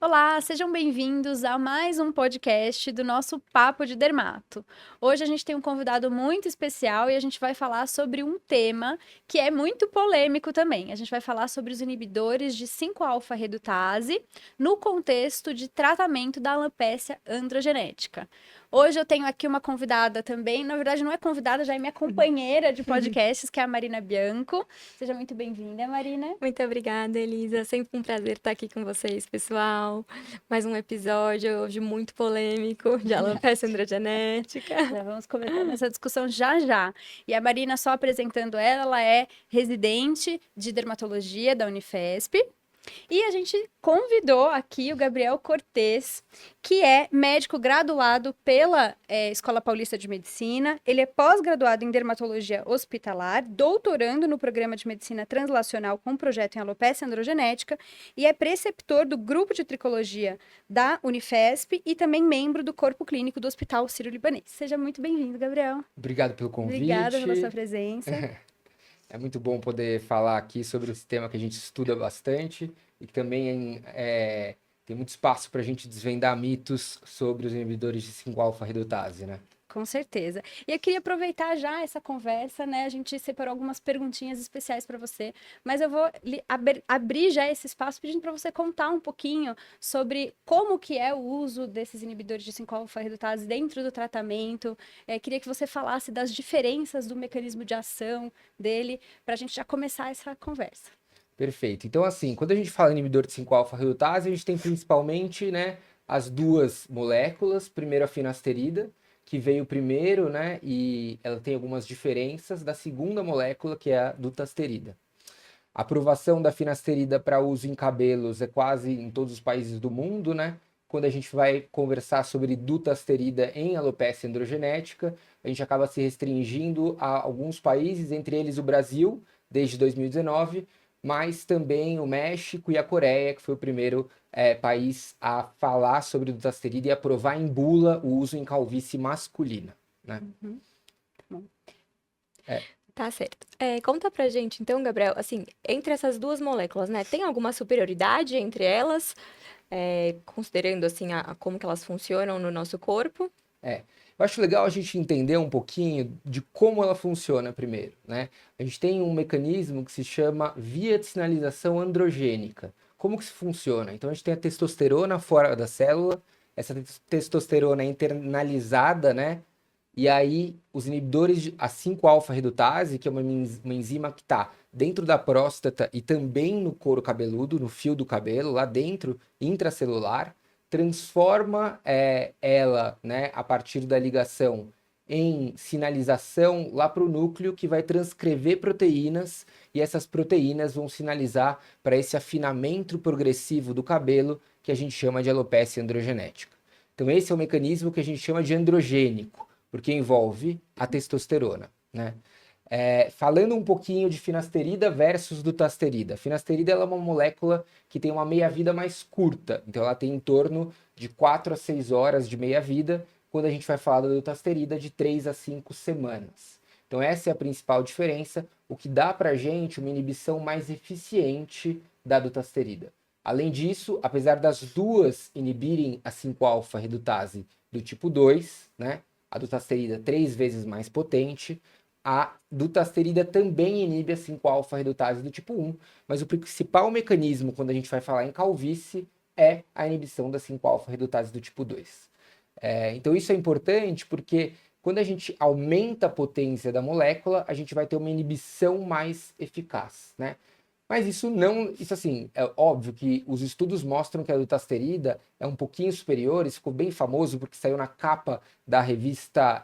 Olá, sejam bem-vindos a mais um podcast do nosso Papo de Dermato. Hoje a gente tem um convidado muito especial e a gente vai falar sobre um tema que é muito polêmico também. A gente vai falar sobre os inibidores de 5-alfa-redutase no contexto de tratamento da alopecia androgenética. Hoje eu tenho aqui uma convidada também, na verdade não é convidada, já é minha companheira de podcasts, que é a Marina Bianco. Seja muito bem-vinda, Marina. Muito obrigada, Elisa. Sempre um prazer estar aqui com vocês, pessoal. Mais um episódio hoje muito polêmico de alopecia androgenética. Já vamos começar essa discussão já já. E a Marina, só apresentando ela, ela é residente de dermatologia da Unifesp. E a gente convidou aqui o Gabriel Cortez, que é médico graduado pela Escola Paulista de Medicina. Ele é pós-graduado em dermatologia hospitalar, doutorando no programa de medicina translacional com projeto em alopecia androgenética e é preceptor do grupo de tricologia da Unifesp e também membro do corpo clínico do Hospital Sírio-Libanês. Seja muito bem-vindo, Gabriel. Obrigado pelo Obrigada pela sua convite. presença. É muito bom poder falar aqui sobre esse tema que a gente estuda bastante e que também tem muito espaço para a gente desvendar mitos sobre os inibidores de 5-alfa-redutase, né? Com certeza. E eu queria aproveitar já essa conversa, né? A gente separou algumas perguntinhas especiais para você, mas eu vou abrir já esse espaço pedindo para você contar um pouquinho sobre como que é o uso desses inibidores de 5-alfa-redutase dentro do tratamento. Queria que você falasse das diferenças do mecanismo de ação dele, para a gente já começar essa conversa. Perfeito. Então, assim, quando a gente fala em inibidor de 5-alfa-redutase, a gente tem principalmente, né, as duas moléculas. Primeiro a finasterida, que veio primeiro, né, e ela tem algumas diferenças da segunda molécula, que é a dutasterida. A aprovação da finasterida para uso em cabelos é quase em todos os países do mundo, né? Quando a gente vai conversar sobre dutasterida em alopecia androgenética, a gente acaba se restringindo a alguns países, entre eles o Brasil, desde 2019, mas também o México e a Coreia, que foi o primeiro país a falar sobre dutasterida e aprovar em bula o uso em calvície masculina, né? Uhum. Tá bom. Tá certo. Conta pra gente, então, Gabriel, assim, entre essas duas moléculas, né, tem alguma superioridade entre elas, considerando, assim, como que elas funcionam no nosso corpo? Eu acho legal a gente entender um pouquinho de como ela funciona primeiro, né? A gente tem um mecanismo que se chama via de sinalização androgênica. Como que isso funciona? Então a gente tem a testosterona fora da célula, essa testosterona é internalizada, né? E aí os inibidores a 5-alfa-redutase, que é uma enzima que está dentro da próstata e também no couro cabeludo, no fio do cabelo, lá dentro, intracelular, transforma ela, né, a partir da ligação em sinalização lá para o núcleo que vai transcrever proteínas e essas proteínas vão sinalizar para esse afinamento progressivo do cabelo que a gente chama de alopecia androgenética. Então esse é o mecanismo que a gente chama de androgênico, porque envolve a testosterona, né? Falando um pouquinho de finasterida versus dutasterida. A finasterida ela é uma molécula que tem uma meia-vida mais curta, então ela tem em torno de 4 a 6 horas de meia-vida, quando a gente vai falar da dutasterida de 3 a 5 semanas. Então essa é a principal diferença, o que dá pra gente uma inibição mais eficiente da dutasterida. Além disso, apesar das duas inibirem a 5-alfa-redutase do tipo 2, né, a dutasterida 3 vezes mais potente, a dutasterida também inibe a 5-alfa-redutase do tipo 1, mas o principal mecanismo quando a gente vai falar em calvície é a inibição da 5-alfa-redutase do tipo 2. Então isso é importante porque quando a gente aumenta a potência da molécula, a gente vai ter uma inibição mais eficaz, né? Mas isso assim, é óbvio que os estudos mostram que a dutasterida é um pouquinho superior, isso ficou bem famoso porque saiu na capa da revista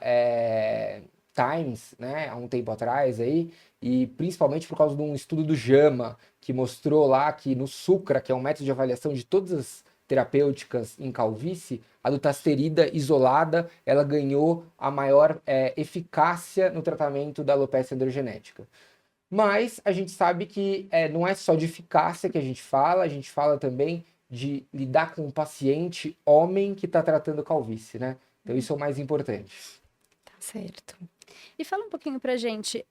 Times, né, há um tempo atrás aí, e principalmente por causa de um estudo do JAMA, que mostrou lá que no SUCRA, que é um método de avaliação de todas as terapêuticas em calvície, a dutasterida isolada, ela ganhou a maior eficácia no tratamento da alopecia androgenética. Mas a gente sabe que não é só de eficácia que a gente fala também de lidar com um paciente homem que está tratando calvície, né? Então isso é o mais importante. Tá certo. E fala um pouquinho pra gente,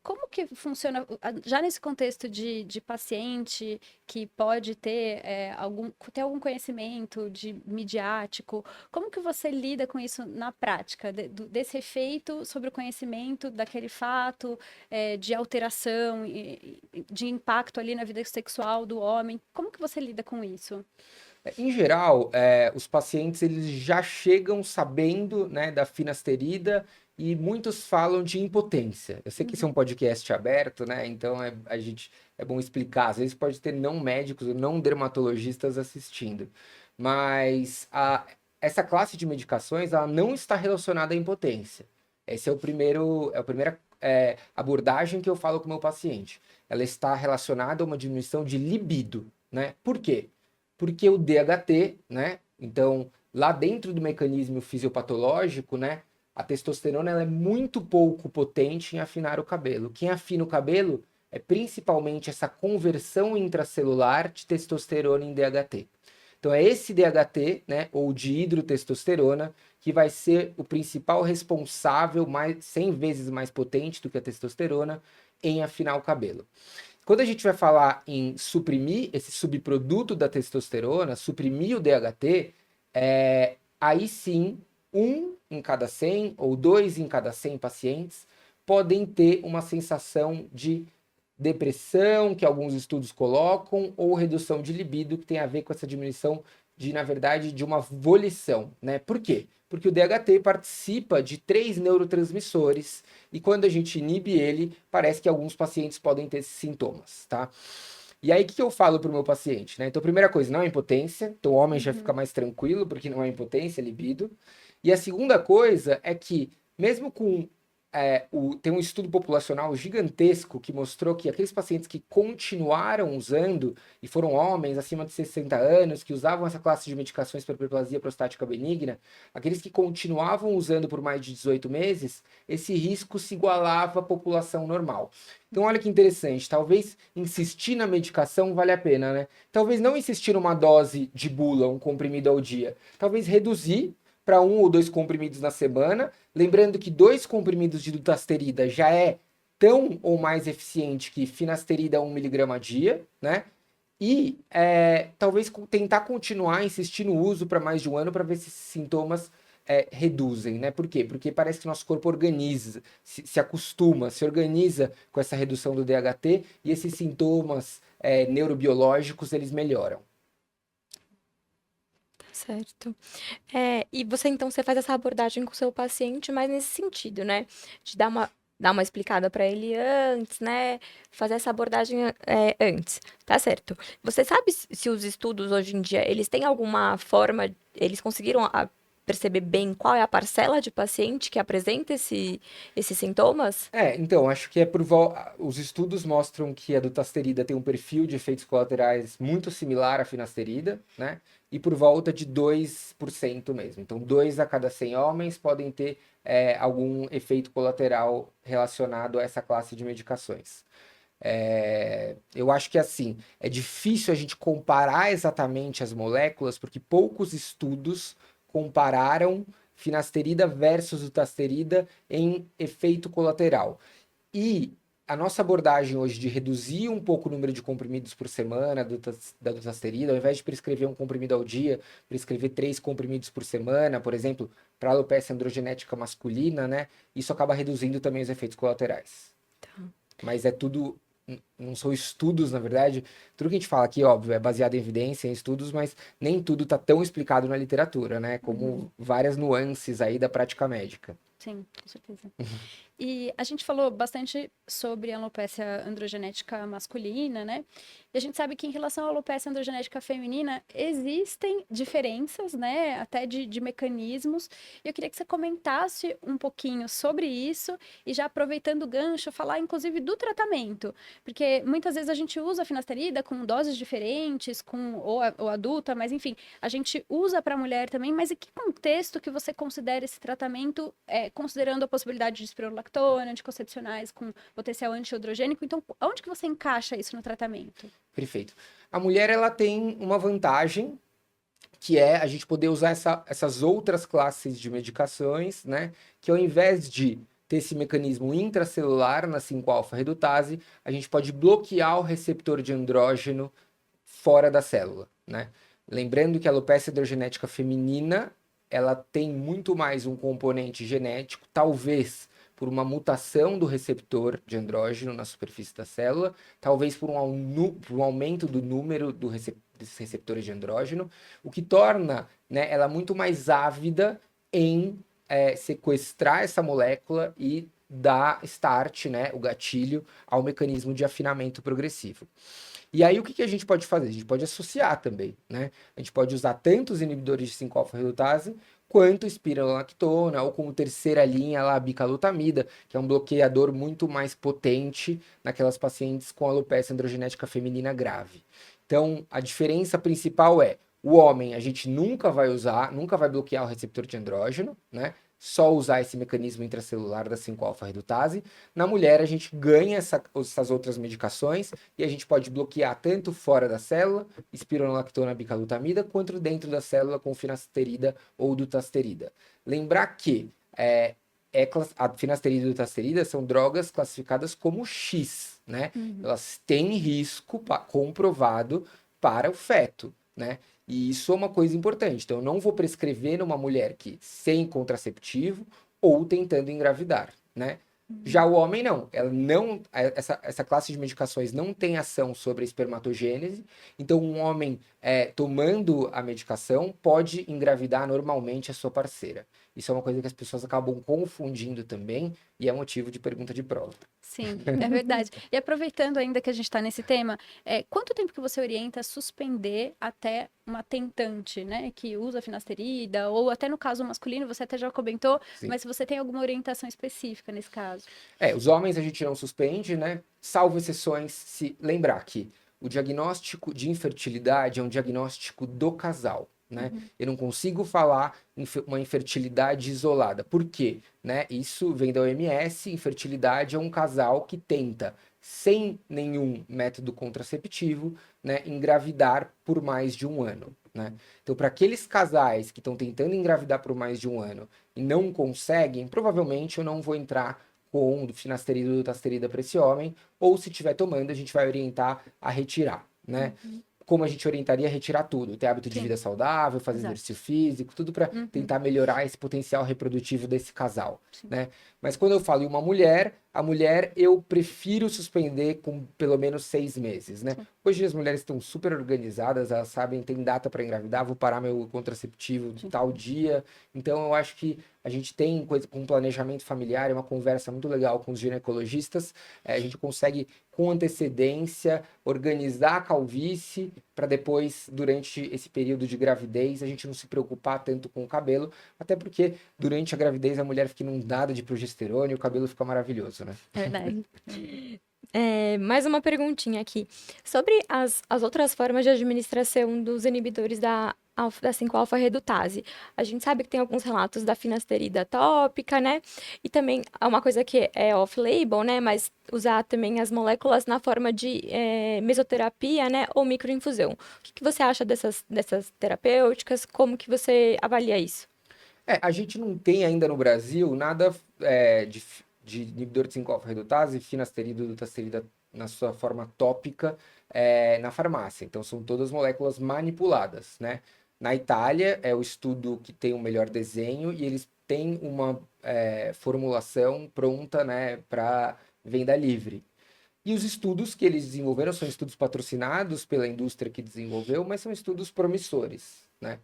como que funciona, já nesse contexto de paciente que pode ter, ter algum conhecimento midiático, como que você lida com isso na prática, desse efeito sobre o conhecimento daquele fato, de alteração, de impacto ali na vida sexual do homem? Como que você lida com isso? Em geral, os pacientes eles já chegam sabendo, né, da finasterida e muitos falam de impotência. Eu sei que esse é um podcast aberto, né? Então é bom explicar. Às vezes pode ter não médicos ou não dermatologistas assistindo, mas essa classe de medicações ela não está relacionada à impotência. Esse é a primeira abordagem que eu falo com o meu paciente. Ela está relacionada a uma diminuição de libido, né? Por quê? Porque o DHT, né? Então, lá dentro do mecanismo fisiopatológico, né? A testosterona ela é muito pouco potente em afinar o cabelo. Quem afina o cabelo é principalmente essa conversão intracelular de testosterona em DHT. Então, é esse DHT, né? Ou dihidrotestosterona, que vai ser o principal responsável, 100 vezes mais potente do que a testosterona, em afinar o cabelo. Quando a gente vai falar em suprimir esse subproduto da testosterona, suprimir o DHT, aí sim, 1 em cada 100 ou 2 em cada 100 pacientes podem ter uma sensação de depressão, que alguns estudos colocam, ou redução de libido, que tem a ver com essa diminuição na verdade, de uma volição, né? Por quê? Porque o DHT participa de 3 neurotransmissores e quando a gente inibe ele, parece que alguns pacientes podem ter esses sintomas, tá? E aí, o que eu falo pro meu paciente, né? Então, primeira coisa, não é impotência. Então, o homem já fica mais tranquilo, porque não é impotência, é libido. E a segunda coisa é que, mesmo com tem um estudo populacional gigantesco que mostrou que aqueles pacientes que continuaram usando, e foram homens acima de 60 anos, que usavam essa classe de medicações para hiperplasia prostática benigna, aqueles que continuavam usando por mais de 18 meses, esse risco se igualava à população normal. Então, olha que interessante, talvez insistir na medicação vale a pena, né? Talvez não insistir numa dose de bula, um comprimido ao dia. Talvez reduzir para 1 ou 2 comprimidos na semana, lembrando que 2 comprimidos de dutasterida já é tão ou mais eficiente que finasterida 1 mg a dia, né? E talvez tentar continuar, insistir no uso para mais de 1 ano para ver se esses sintomas reduzem, né? Por quê? Porque parece que nosso corpo organiza, se acostuma, se organiza com essa redução do DHT e esses sintomas neurobiológicos, eles melhoram. Certo. E então você faz essa abordagem com o seu paciente, mas nesse sentido, né? De dar uma explicada para ele antes, né? Fazer essa abordagem antes, tá certo. Você sabe se os estudos hoje em dia, eles têm alguma forma, eles conseguiram perceber bem qual é a parcela de paciente que apresenta esses sintomas? Então, acho que os estudos mostram que a dutasterida tem um perfil de efeitos colaterais muito similar à finasterida, né? E por volta de 2% mesmo. Então, 2 a cada 100 homens podem ter algum efeito colateral relacionado a essa classe de medicações. Eu acho que assim, é difícil a gente comparar exatamente as moléculas, porque poucos estudos compararam finasterida versus dutasterida em efeito colateral. E a nossa abordagem hoje de reduzir um pouco o número de comprimidos por semana da dutasterida, ao invés de prescrever um comprimido ao dia, prescrever 3 comprimidos por semana, por exemplo, para alopecia androgenética masculina, né? Isso acaba reduzindo também os efeitos colaterais. Tá. Mas não são estudos, na verdade. Tudo que a gente fala aqui, óbvio, é baseado em evidência, em estudos, mas nem tudo está tão explicado na literatura, né? Como várias nuances aí da prática médica. Sim, com certeza. E a gente falou bastante sobre a alopecia androgenética masculina, né? E a gente sabe que em relação à alopecia androgenética feminina, existem diferenças, né? Até de mecanismos. E eu queria que você comentasse um pouquinho sobre isso e já aproveitando o gancho, falar inclusive do tratamento. Porque muitas vezes a gente usa a finasterida com doses diferentes, ou adulta, mas enfim, a gente usa para mulher também, mas em que contexto que você considera esse tratamento, considerando a possibilidade de espironolactona, anticoncepcionais com potencial antiandrogênico? Então, onde que você encaixa isso no tratamento? Perfeito. A mulher, ela tem uma vantagem, que é a gente poder usar essas outras classes de medicações, né? Que ao invés de ter esse mecanismo intracelular na 5-alfa-redutase, a gente pode bloquear o receptor de andrógeno fora da célula, né? Lembrando que a alopecia androgenética feminina, ela tem muito mais um componente genético, talvez por uma mutação do receptor de andrógeno na superfície da célula, talvez por um aumento do número desses receptores de andrógeno, o que torna, né, ela muito mais ávida em sequestrar essa molécula e dar start, né, o gatilho, ao mecanismo de afinamento progressivo. E aí, o que a gente pode fazer? A gente pode associar também, né? A gente pode usar tanto os inibidores de 5-alfa-redutase, quanto espironolactona, ou como terceira linha lá, a bicalutamida, que é um bloqueador muito mais potente naquelas pacientes com alopecia androgenética feminina grave. Então, a diferença principal é, o homem a gente nunca vai usar, nunca vai bloquear o receptor de andrógeno, né? Só usar esse mecanismo intracelular da 5-alfa-redutase. Na mulher, a gente ganha essas outras medicações e a gente pode bloquear tanto fora da célula, espironolactona, bicalutamida, quanto dentro da célula com finasterida ou dutasterida. Lembrar que a finasterida e dutasterida são drogas classificadas como X, né? Elas têm risco comprovado para o feto, né? E isso é uma coisa importante. Então, eu não vou prescrever numa mulher que sem contraceptivo ou tentando engravidar, né? Já o homem não. Essa classe de medicações não tem ação sobre a espermatogênese. Então, um homem tomando a medicação pode engravidar normalmente a sua parceira. Isso é uma coisa que as pessoas acabam confundindo também e é motivo de pergunta de prova. Sim, é verdade. E aproveitando ainda que a gente está nesse tema, quanto tempo que você orienta a suspender até uma tentante, né, que usa finasterida, ou até no caso masculino, você até já comentou, Sim. mas se você tem alguma orientação específica nesse caso? Os homens a gente não suspende, né, salvo exceções, se lembrar que o diagnóstico de infertilidade é um diagnóstico do casal, né? Eu não consigo falar uma infertilidade isolada. Por quê? Né? Isso vem da OMS, infertilidade é um casal que tenta, sem nenhum método contraceptivo, né, engravidar por mais de um ano, né? Então, para aqueles casais que estão tentando engravidar por mais de um ano e não conseguem, provavelmente eu não vou entrar com finasterida ou dutasterida para esse homem, ou se estiver tomando, a gente vai orientar a retirar, né? Como a gente orientaria a retirar tudo, ter hábito de vida saudável, fazer exercício físico, tudo para tentar melhorar esse potencial reprodutivo desse casal, né? Mas quando eu falo em uma mulher, a mulher eu prefiro suspender com pelo menos 6 meses, né? Hoje as mulheres estão super organizadas, elas sabem, tem data para engravidar, vou parar meu contraceptivo de tal dia. Então eu acho que a gente tem coisa com planejamento familiar, é uma conversa muito legal com os ginecologistas, a gente consegue com antecedência organizar a calvície para depois, durante esse período de gravidez, a gente não se preocupar tanto com o cabelo, até porque durante a gravidez a mulher fica inundada de progesterona e o cabelo fica maravilhoso, né? É verdade. Mais uma perguntinha aqui. Sobre as outras formas de administração dos inibidores da 5-alfa-redutase. A gente sabe que tem alguns relatos da finasterida tópica, né? E também é uma coisa que é off-label, né? Mas usar também as moléculas na forma de mesoterapia, né? Ou microinfusão. O que você acha dessas terapêuticas? Como que você avalia isso? A gente não tem ainda no Brasil nada de inibidor de 5-alfa-redutase, finasterida ou dutasterida na sua forma tópica na farmácia. Então, são todas moléculas manipuladas, né? Na Itália, é o estudo que tem o melhor desenho e eles têm uma formulação pronta, né, para venda livre. E os estudos que eles desenvolveram são estudos patrocinados pela indústria que desenvolveu, mas são estudos promissores, né?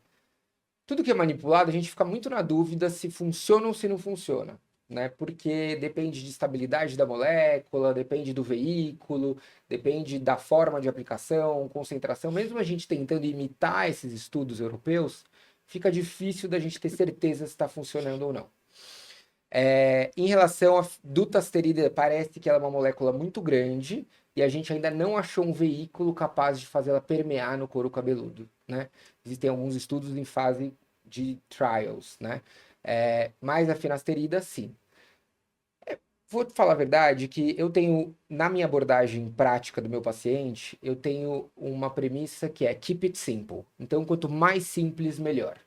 Tudo que é manipulado, a gente fica muito na dúvida se funciona ou se não funciona, né? Porque depende de estabilidade da molécula, depende do veículo, depende da forma de aplicação, concentração. Mesmo a gente tentando imitar esses estudos europeus, fica difícil da gente ter certeza se está funcionando ou não. Em relação à dutasterida, parece que ela é uma molécula muito grande e a gente ainda não achou um veículo capaz de fazê-la permear no couro cabeludo, né? Existem alguns estudos em fase de trials, né? Mas a finasterida, sim. Vou te falar a verdade que eu tenho, na minha abordagem prática do meu paciente, eu tenho uma premissa que é keep it simple. Então, quanto mais simples, melhor.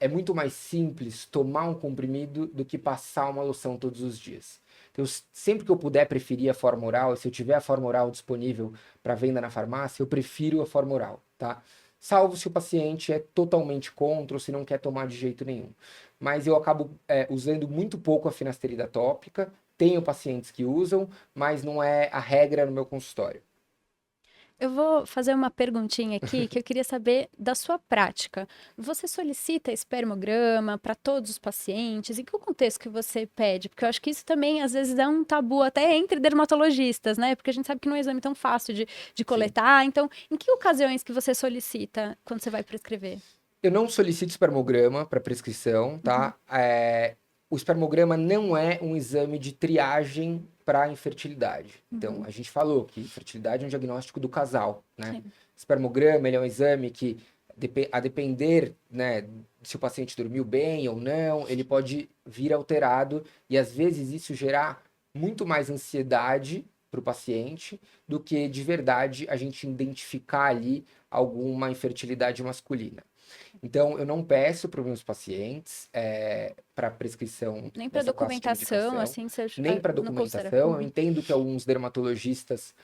É muito mais simples tomar um comprimido do que passar uma loção todos os dias. Então, sempre que eu puder preferir a forma oral, se eu tiver a forma oral disponível para venda na farmácia, eu prefiro a forma oral, tá? Salvo se o paciente é totalmente contra ou se não quer tomar de jeito nenhum. Mas eu acabo usando muito pouco a finasterida tópica, tenho pacientes que usam, mas não é a regra no meu consultório. Eu vou fazer uma perguntinha aqui que eu queria saber da sua prática. Você solicita espermograma para todos os pacientes? Em que contexto que você pede? Porque eu acho que isso também, às vezes, é um tabu até entre dermatologistas, né? Porque a gente sabe que não é um exame tão fácil de coletar. Sim. Então, em que ocasiões que você solicita quando você vai prescrever? Eu não solicito espermograma para prescrição, tá? O espermograma não é um exame de triagem para infertilidade. Então, a gente falou que fertilidade é um diagnóstico do casal, né? Sim. Espermograma, ele é um exame que, a depender, né, se o paciente dormiu bem ou não, ele pode vir alterado e, às vezes, isso gerar muito mais ansiedade para o paciente do que, de verdade, a gente identificar ali alguma infertilidade masculina. Então, eu não peço para os meus pacientes para prescrição. Nem para documentação, assim, nem para documentação. Eu entendo que alguns dermatologistas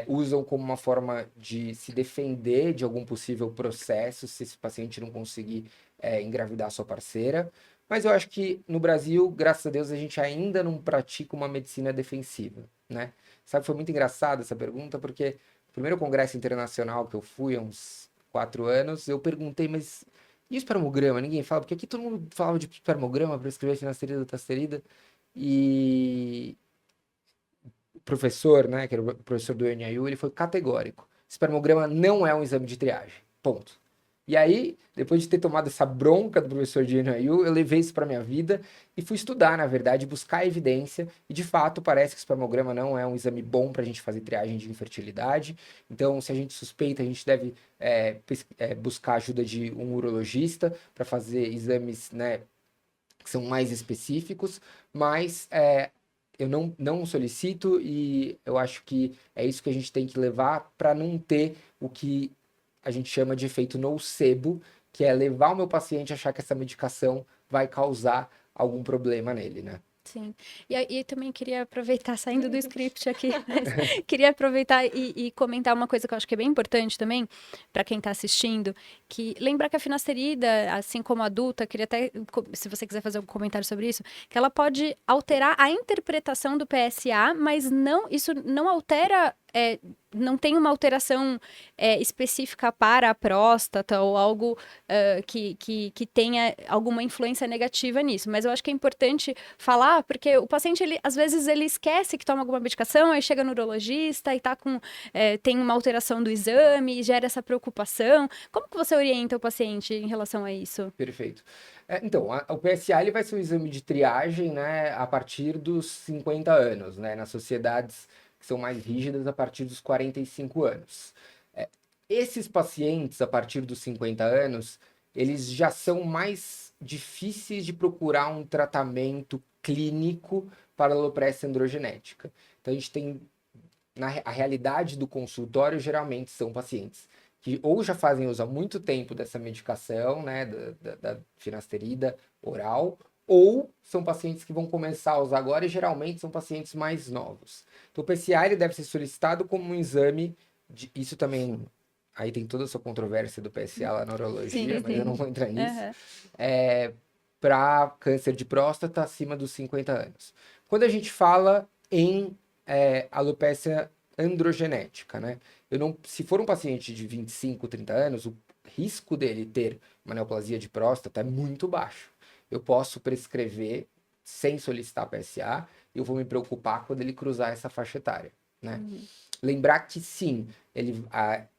usam como uma forma de se defender de algum possível processo se esse paciente não conseguir engravidar a sua parceira. Mas eu acho que no Brasil, graças a Deus, a gente ainda não pratica uma medicina defensiva, né? Sabe, foi muito engraçado essa pergunta, porque o primeiro congresso internacional que eu fui há uns 4 anos, eu perguntei, mas e o espermograma? Ninguém fala, porque aqui todo mundo falava de espermograma para escrever finasterida, dutasterida, e o professor, né, que era o professor do NIU, ele foi categórico. Espermograma não é um exame de triagem, ponto. E aí, depois de ter tomado essa bronca do professor de NIU, eu levei isso para minha vida e fui estudar, na verdade, buscar evidência. E, de fato, parece que o espermograma não é um exame bom para a gente fazer triagem de infertilidade. Então, se a gente suspeita, a gente deve buscar a ajuda de um urologista para fazer exames, né, que são mais específicos. Mas eu não solicito e eu acho que é isso que a gente tem que levar para não ter o que a gente chama de efeito nocebo, que é levar o meu paciente a achar que essa medicação vai causar algum problema nele, né? Sim. E também queria aproveitar, saindo do script aqui, queria aproveitar e comentar uma coisa que eu acho que é bem importante também, para quem está assistindo, que lembrar que a finasterida, assim como a adulta, queria até, se você quiser fazer um comentário sobre isso, que ela pode alterar a interpretação do PSA, mas isso não altera... não tem uma alteração específica para a próstata ou algo que tenha alguma influência negativa nisso. Mas eu acho que é importante falar, porque o paciente, às vezes, ele esquece que toma alguma medicação, aí chega no urologista e tem uma alteração do exame e gera essa preocupação. Como que você orienta o paciente em relação a isso? Perfeito. Então, o PSA ele vai ser um exame de triagem, né, a partir dos 50 anos, né, nas sociedades que são mais rígidas a partir dos 45 anos. Esses pacientes, a partir dos 50 anos, eles já são mais difíceis de procurar um tratamento clínico para a alopecia androgenética. Então, a gente tem, a realidade do consultório, geralmente são pacientes que ou já fazem uso há muito tempo dessa medicação, né, da finasterida oral, ou são pacientes que vão começar a usar agora e geralmente são pacientes mais novos. Então o PSA ele deve ser solicitado como um exame, isso também, aí tem toda essa controvérsia do PSA lá na urologia, mas eu não vou entrar nisso, para câncer de próstata acima dos 50 anos. Quando a gente fala em alopecia androgenética, né? Se for um paciente de 25, 30 anos, o risco dele ter uma neoplasia de próstata é muito baixo. Eu posso prescrever sem solicitar PSA e eu vou me preocupar quando ele cruzar essa faixa etária, né? Lembrar que sim,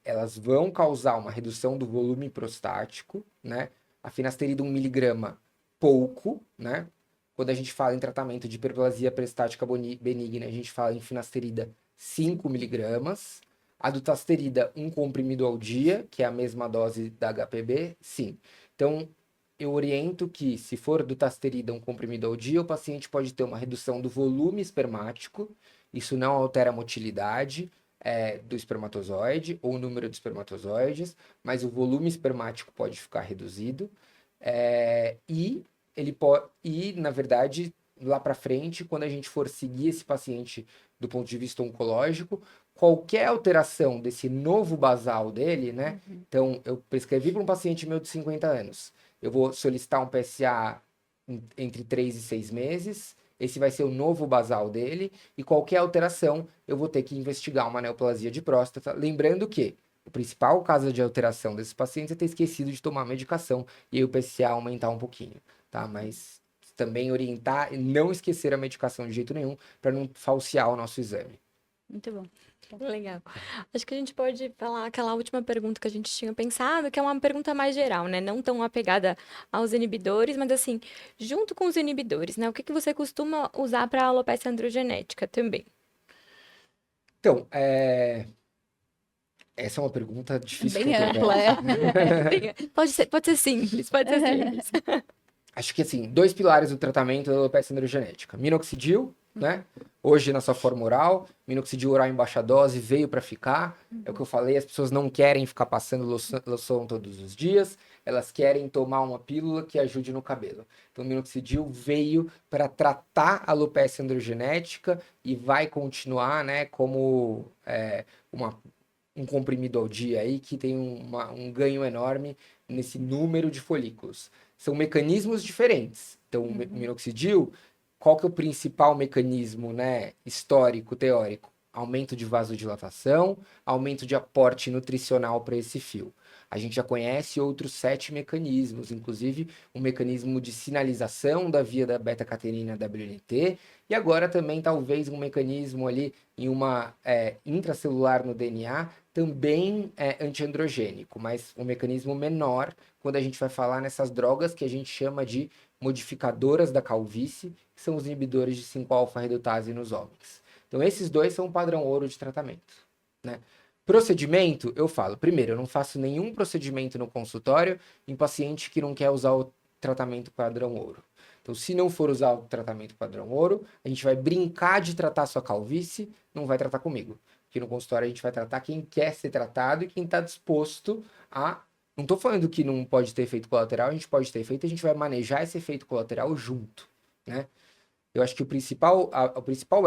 elas vão causar uma redução do volume prostático, né? A finasterida 1 miligrama, pouco, né? Quando a gente fala em tratamento de hiperplasia prostática benigna, a gente fala em finasterida 5 miligramas. A dutasterida, 1 comprimido ao dia, que é a mesma dose da HPB, sim. Então, eu oriento que, se for dutasterida 1 comprimido ao dia, o paciente pode ter uma redução do volume espermático, isso não altera a motilidade do espermatozoide ou o número de espermatozoides, mas o volume espermático pode ficar reduzido, e na verdade, lá para frente, quando a gente for seguir esse paciente do ponto de vista oncológico, qualquer alteração desse novo basal dele, né? Então, eu prescrevi para um paciente meu de 50 anos. Eu vou solicitar um PSA entre 3 e 6 meses. Esse vai ser o novo basal dele. E qualquer alteração, eu vou ter que investigar uma neoplasia de próstata. Lembrando que o principal caso de alteração desses pacientes é ter esquecido de tomar medicação e aí o PSA aumentar um pouquinho, tá? Mas também orientar e não esquecer a medicação de jeito nenhum para não falsear o nosso exame. Muito bom. Legal. Acho que a gente pode falar aquela última pergunta que a gente tinha pensado, que é uma pergunta mais geral, né? Não tão apegada aos inibidores, mas assim, junto com os inibidores, né? O que você costuma usar para alopecia androgenética também? Então, essa é uma pergunta difícil de Bem responder. ampla, é. Sim, pode ser simples, pode ser simples. Acho que, assim, 2 pilares do tratamento da alopecia androgenética. Minoxidil, né? Hoje na sua forma oral, minoxidil oral em baixa dose veio para ficar. É o que eu falei, as pessoas não querem ficar passando loção todos os dias, elas querem tomar uma pílula que ajude no cabelo. Então, o minoxidil veio para tratar a alopecia androgenética e vai continuar, né, como um comprimido ao dia aí que tem um ganho enorme nesse número de folículos. São mecanismos diferentes. Então, o minoxidil, qual que é o principal mecanismo, né, histórico, teórico? Aumento de vasodilatação, aumento de aporte nutricional para esse fio. A gente já conhece outros 7 mecanismos, inclusive um mecanismo de sinalização da via da beta-catenina WNT, e agora também talvez um mecanismo ali em uma intracelular no DNA, também antiandrogênico, mas um mecanismo menor quando a gente vai falar nessas drogas que a gente chama de modificadoras da calvície, que são os inibidores de 5-alfa-redutase nos homens. Então, esses 2 são o padrão ouro de tratamento, né? Procedimento, eu falo, primeiro, eu não faço nenhum procedimento no consultório em paciente que não quer usar o tratamento padrão ouro. Então, se não for usar o tratamento padrão ouro, a gente vai brincar de tratar sua calvície, não vai tratar comigo. Porque no consultório a gente vai tratar quem quer ser tratado e quem está disposto a... Não estou falando que não pode ter efeito colateral, a gente pode ter efeito, a gente vai manejar esse efeito colateral junto, né? Eu acho que o principal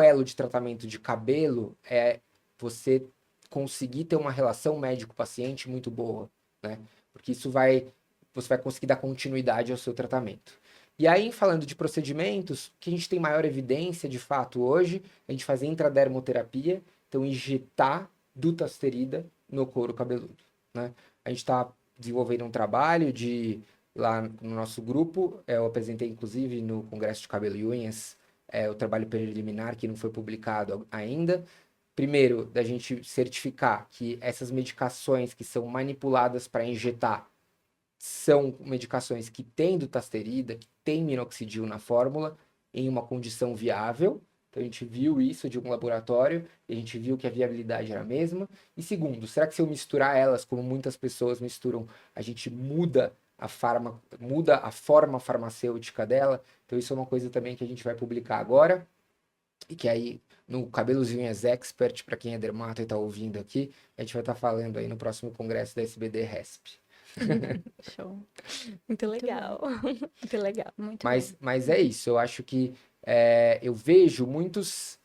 elo de tratamento de cabelo é você conseguir ter uma relação médico-paciente muito boa, né? Porque você vai conseguir dar continuidade ao seu tratamento. E aí, falando de procedimentos, que a gente tem maior evidência, de fato, hoje, a gente faz intradermoterapia, então injetar dutasterida no couro cabeludo, né? A gente está desenvolvendo um trabalho lá no nosso grupo, eu apresentei inclusive no Congresso de Cabelo e Unhas, o trabalho preliminar que não foi publicado ainda. Primeiro, da gente certificar que essas medicações que são manipuladas para injetar são medicações que têm dutasterida, que têm minoxidil na fórmula, em uma condição viável. Então, a gente viu isso de um laboratório e a gente viu que a viabilidade era a mesma. E segundo, será que se eu misturar elas, como muitas pessoas misturam, a gente muda a forma farmacêutica dela? Então, isso é uma coisa também que a gente vai publicar agora. E que aí, no Cabelos e Unhas Expert, para quem é dermato e está ouvindo aqui, a gente vai estar falando aí no próximo congresso da SBD-RESP. Show. Muito legal. Muito legal. Muito Mas é isso, eu acho que eu vejo muitos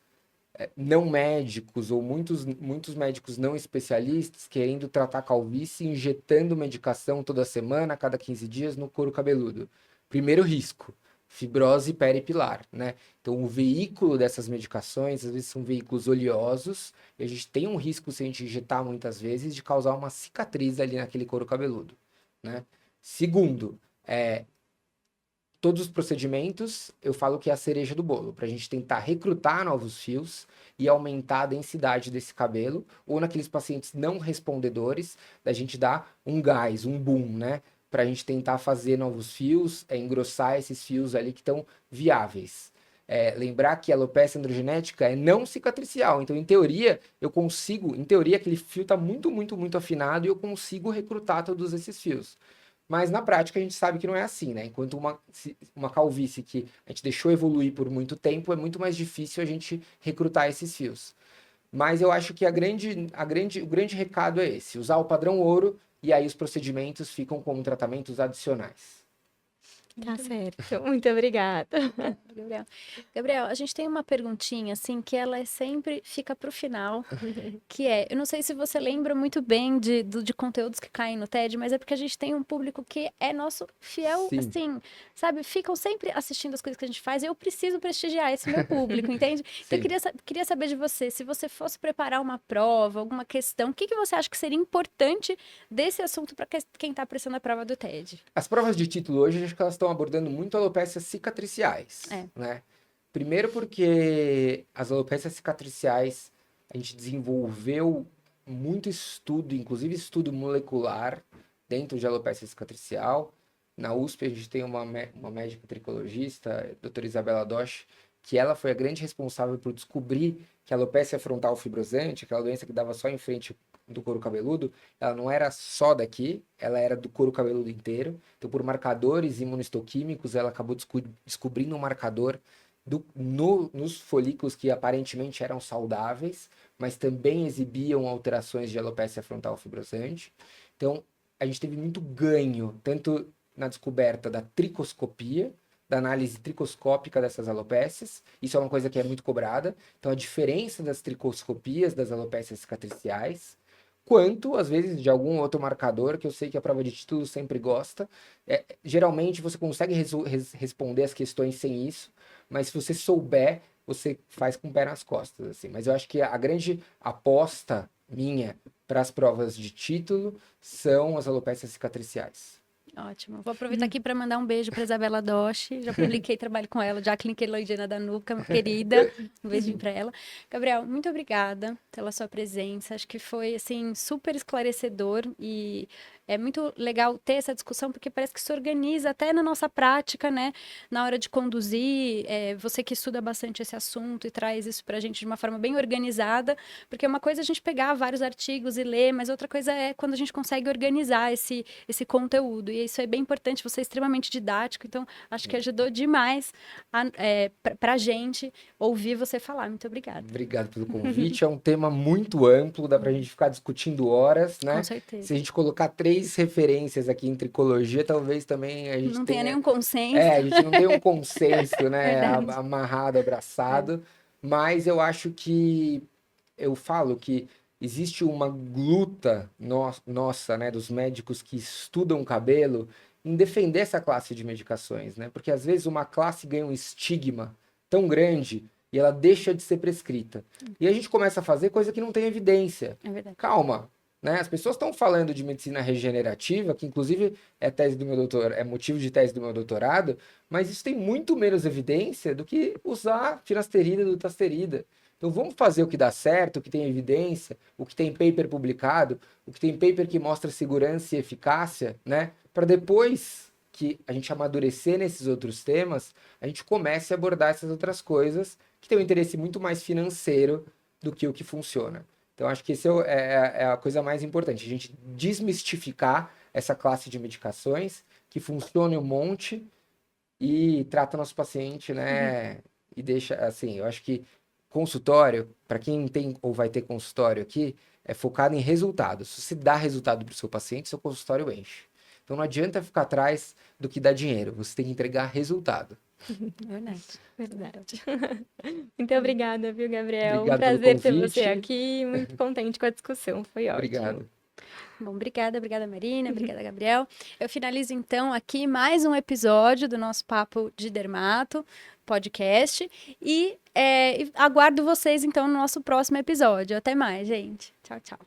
não médicos ou muitos médicos não especialistas querendo tratar calvície, injetando medicação toda semana, a cada 15 dias, no couro cabeludo. Primeiro risco, fibrose peripilar, né? Então, o veículo dessas medicações, às vezes, são veículos oleosos, e a gente tem um risco, se a gente injetar muitas vezes, de causar uma cicatriz ali naquele couro cabeludo, né? Segundo, todos os procedimentos, eu falo que é a cereja do bolo, para a gente tentar recrutar novos fios e aumentar a densidade desse cabelo, ou naqueles pacientes não respondedores, da gente dar um gás, um boom, né? Para a gente tentar fazer novos fios, engrossar esses fios ali que estão viáveis. Lembrar que a alopecia androgenética é não cicatricial, então em teoria aquele fio está muito, muito, muito afinado e eu consigo recrutar todos esses fios. Mas na prática a gente sabe que não é assim, né? Enquanto uma calvície que a gente deixou evoluir por muito tempo, é muito mais difícil a gente recrutar esses fios. Mas eu acho que o grande recado é esse, usar o padrão ouro e aí os procedimentos ficam como tratamentos adicionais. Tá certo. Muito obrigada. Gabriel. Gabriel, a gente tem uma perguntinha, assim, que ela sempre fica pro final, que é, eu não sei se você lembra muito bem de conteúdos que caem no TED, mas é porque a gente tem um público que é nosso fiel, Sim. assim, sabe? Ficam sempre assistindo as coisas que a gente faz e eu preciso prestigiar esse meu público, entende? Então, eu queria saber de você, se você fosse preparar uma prova, alguma questão, o que você acha que seria importante desse assunto para quem tá prestando a prova do TED? As provas de título hoje, acho que elas estão abordando muito alopécias cicatriciais, né? Primeiro porque as alopécias cicatriciais, a gente desenvolveu muito estudo, inclusive estudo molecular, dentro de alopecia cicatricial. Na USP, a gente tem uma médica tricologista, a doutora Isabela Dosch, que ela foi a grande responsável por descobrir que a alopecia frontal fibrosante, aquela doença que dava só em frente do couro cabeludo, ela não era só daqui, ela era do couro cabeludo inteiro. Então, por marcadores imunistoquímicos, ela acabou descobrindo um marcador nos folículos que aparentemente eram saudáveis, mas também exibiam alterações de alopecia frontal fibrosante. Então, a gente teve muito ganho, tanto na descoberta da tricoscopia, da análise tricoscópica dessas alopécias. Isso é uma coisa que é muito cobrada. Então, a diferença das tricoscopias das alopécias cicatriciais, quanto, às vezes, de algum outro marcador, que eu sei que a prova de título sempre gosta. Geralmente, você consegue responder as questões sem isso, mas se você souber, você faz com o pé nas costas, assim. Mas eu acho que a grande aposta minha para as provas de título são as alopécias cicatriciais. Ótimo. Vou aproveitar aqui para mandar um beijo para Isabela Dosch. Já publiquei trabalho com ela, Jacqueline Keloidiana da Nuca, minha querida. Um beijinho para ela. Gabriel, muito obrigada pela sua presença. Acho que foi assim super esclarecedor e é muito legal ter essa discussão porque parece que se organiza até na nossa prática, né? Na hora de conduzir, você que estuda bastante esse assunto e traz isso para a gente de uma forma bem organizada, porque uma coisa é a gente pegar vários artigos e ler, mas outra coisa é quando a gente consegue organizar esse conteúdo. E isso é bem importante, você é extremamente didático, então acho que ajudou demais para a gente ouvir você falar. Muito obrigada. Obrigado pelo convite. É um tema muito amplo, dá para a gente ficar discutindo horas, né? Com certeza. Se a gente colocar 3 referências aqui em tricologia, talvez também a gente não tenha nenhum consenso. a gente não tem um consenso, né? Amarrado, abraçado. Mas eu acho que eu falo que existe uma luta nossa, né, dos médicos que estudam o cabelo, em defender essa classe de medicações, né? Porque às vezes uma classe ganha um estigma tão grande e ela deixa de ser prescrita. E a gente começa a fazer coisa que não tem evidência. É verdade. Calma, né? As pessoas estão falando de medicina regenerativa, que inclusive é motivo de tese do meu doutorado, mas isso tem muito menos evidência do que usar finasterida, dutasterida. Então vamos fazer o que dá certo, o que tem evidência, o que tem paper publicado, o que tem paper que mostra segurança e eficácia, né? Para depois que a gente amadurecer nesses outros temas, a gente comece a abordar essas outras coisas que têm um interesse muito mais financeiro do que o que funciona. Então acho que esse é a coisa mais importante, a gente desmistificar essa classe de medicações que funciona um monte e trata nosso paciente, né? E deixa, assim, eu acho que consultório, para quem tem ou vai ter consultório aqui, é focado em resultados. Se você dá resultado para o seu paciente, seu consultório enche. Então não adianta ficar atrás do que dá dinheiro, você tem que entregar resultado. Verdade. Muito obrigada, viu, Gabriel? Obrigado um prazer pelo ter você convite. aqui, muito contente com a discussão, foi ótimo. Obrigado. Bom, obrigada Marina, obrigada Gabriel. Eu finalizo então aqui mais um episódio do nosso Papo de Dermato podcast e aguardo vocês então no nosso próximo episódio. Até mais, gente. Tchau, tchau.